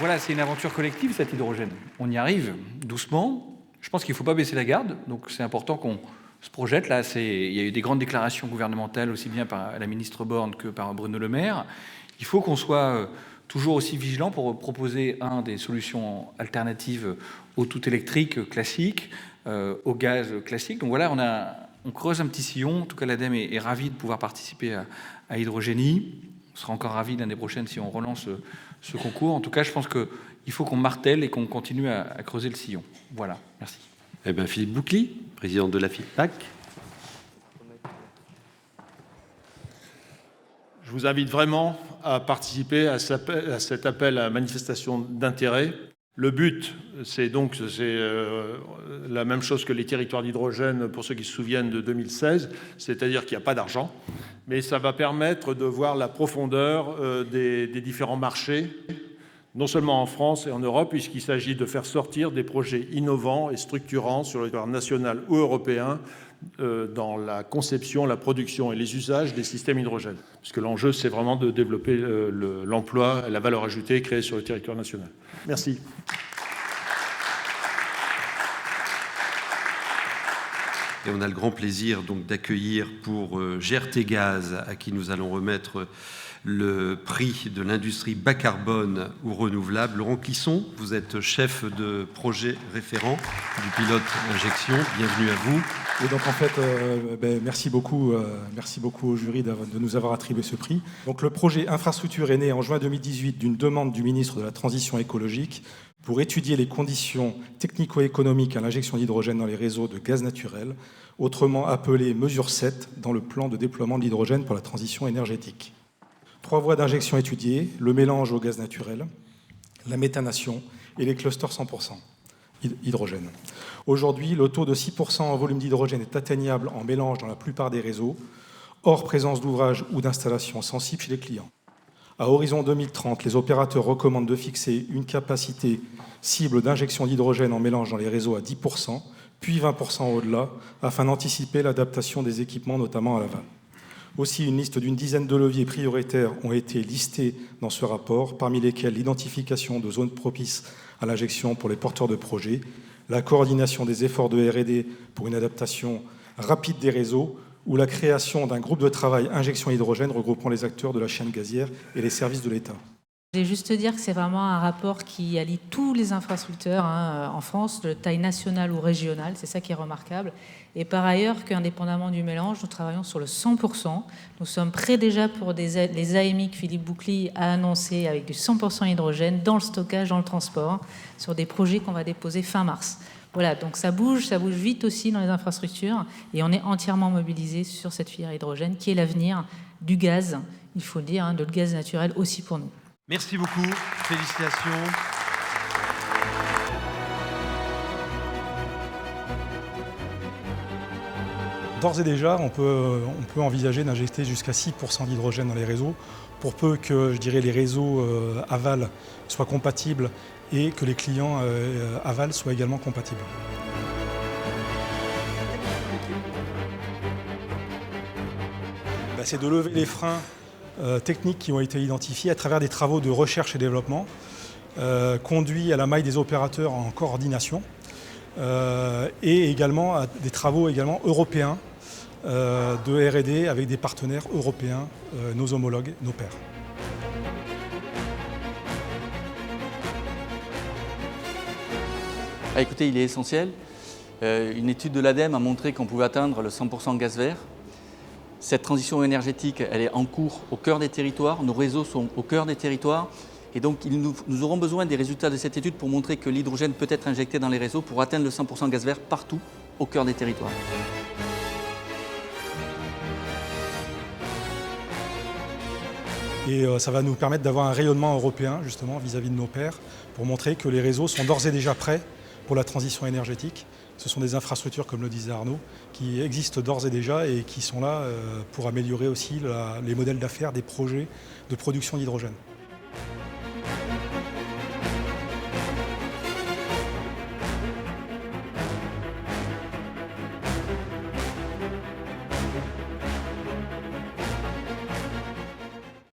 voilà, c'est une aventure collective, cet hydrogène. On y arrive doucement. Je pense qu'il ne faut pas baisser la garde. Donc c'est important qu'on se projette. Là, il y a eu des grandes déclarations gouvernementales, aussi bien par la ministre Borne que par Bruno Le Maire. Il faut qu'on soit toujours aussi vigilant pour proposer des solutions alternatives au tout électrique classique, au gaz classique. Donc voilà, on creuse un petit sillon. En tout cas, l'ADEME est ravi de pouvoir participer à Hydrogénie. On sera encore ravi l'année prochaine si on relance ce concours. En tout cas, je pense qu'il faut qu'on martèle et qu'on continue à creuser le sillon. Voilà, merci. Eh bien, Philippe Boucly, président de la FIPAC. Je vous invite vraiment à participer à cet appel à manifestation d'intérêt. Le but, c'est la même chose que les territoires d'hydrogène, pour ceux qui se souviennent de 2016, c'est-à-dire qu'il n'y a pas d'argent, mais ça va permettre de voir la profondeur des différents marchés, non seulement en France et en Europe, puisqu'il s'agit de faire sortir des projets innovants et structurants sur le territoire national ou européen dans la conception, la production et les usages des systèmes hydrogène. Puisque l'enjeu, c'est vraiment de développer l'emploi et la valeur ajoutée créée sur le territoire national. Merci. Et on a le grand plaisir donc d'accueillir pour GRT Gaz, à qui nous allons remettre le prix de l'industrie bas carbone ou renouvelable. Laurent Clisson, vous êtes chef de projet référent du pilote injection. Bienvenue à vous. Et donc en fait, merci beaucoup au jury de nous avoir attribué ce prix. Donc le projet Infrastructure est né en juin 2018 d'une demande du ministre de la Transition écologique pour étudier les conditions technico-économiques à l'injection d'hydrogène dans les réseaux de gaz naturel, autrement appelé mesure 7 dans le plan de déploiement de l'hydrogène pour la transition énergétique. 3 voies d'injection étudiées, le mélange au gaz naturel, la méthanation et les clusters 100% hydrogène. Aujourd'hui, le taux de 6% en volume d'hydrogène est atteignable en mélange dans la plupart des réseaux, hors présence d'ouvrages ou d'installations sensibles chez les clients. À horizon 2030, les opérateurs recommandent de fixer une capacité cible d'injection d'hydrogène en mélange dans les réseaux à 10%, puis 20% au-delà, afin d'anticiper l'adaptation des équipements, notamment à l'aval. Aussi, une liste d'une dizaine de leviers prioritaires ont été listés dans ce rapport, parmi lesquels l'identification de zones propices à l'injection pour les porteurs de projets, la coordination des efforts de R&D pour une adaptation rapide des réseaux ou la création d'un groupe de travail injection hydrogène regroupant les acteurs de la chaîne gazière et les services de l'État. Je vais juste dire que c'est vraiment un rapport qui allie tous les infrastructeurs en France, de taille nationale ou régionale, c'est ça qui est remarquable. Et par ailleurs, qu'indépendamment du mélange, nous travaillons sur le 100%. Nous sommes prêts déjà pour les AMI que Philippe Boucly a annoncé avec du 100% hydrogène dans le stockage, dans le transport, sur des projets qu'on va déposer fin mars. Voilà, donc ça bouge vite aussi dans les infrastructures et on est entièrement mobilisé sur cette filière hydrogène qui est l'avenir du gaz, il faut le dire, de le gaz naturel aussi pour nous. Merci beaucoup, félicitations. D'ores et déjà, on peut envisager d'injecter jusqu'à 6% d'hydrogène dans les réseaux, pour peu que, les réseaux aval soient compatibles et que les clients aval soient également compatibles. C'est de lever les freins techniques qui ont été identifiés à travers des travaux de recherche et développement, conduits à la maille des opérateurs en coordination, et également à des travaux européens de R&D avec des partenaires européens, nos homologues, nos pairs. Écoutez, il est essentiel. Une étude de l'ADEME a montré qu'on pouvait atteindre le 100% gaz vert. Cette transition énergétique, elle est en cours au cœur des territoires. Nos réseaux sont au cœur des territoires. Et donc, nous aurons besoin des résultats de cette étude pour montrer que l'hydrogène peut être injecté dans les réseaux pour atteindre le 100% gaz vert partout, au cœur des territoires. Et ça va nous permettre d'avoir un rayonnement européen, justement, vis-à-vis de nos pairs, pour montrer que les réseaux sont d'ores et déjà prêts pour la transition énergétique. Ce sont des infrastructures, comme le disait Arnaud, qui existent d'ores et déjà et qui sont là pour améliorer aussi les modèles d'affaires des projets de production d'hydrogène.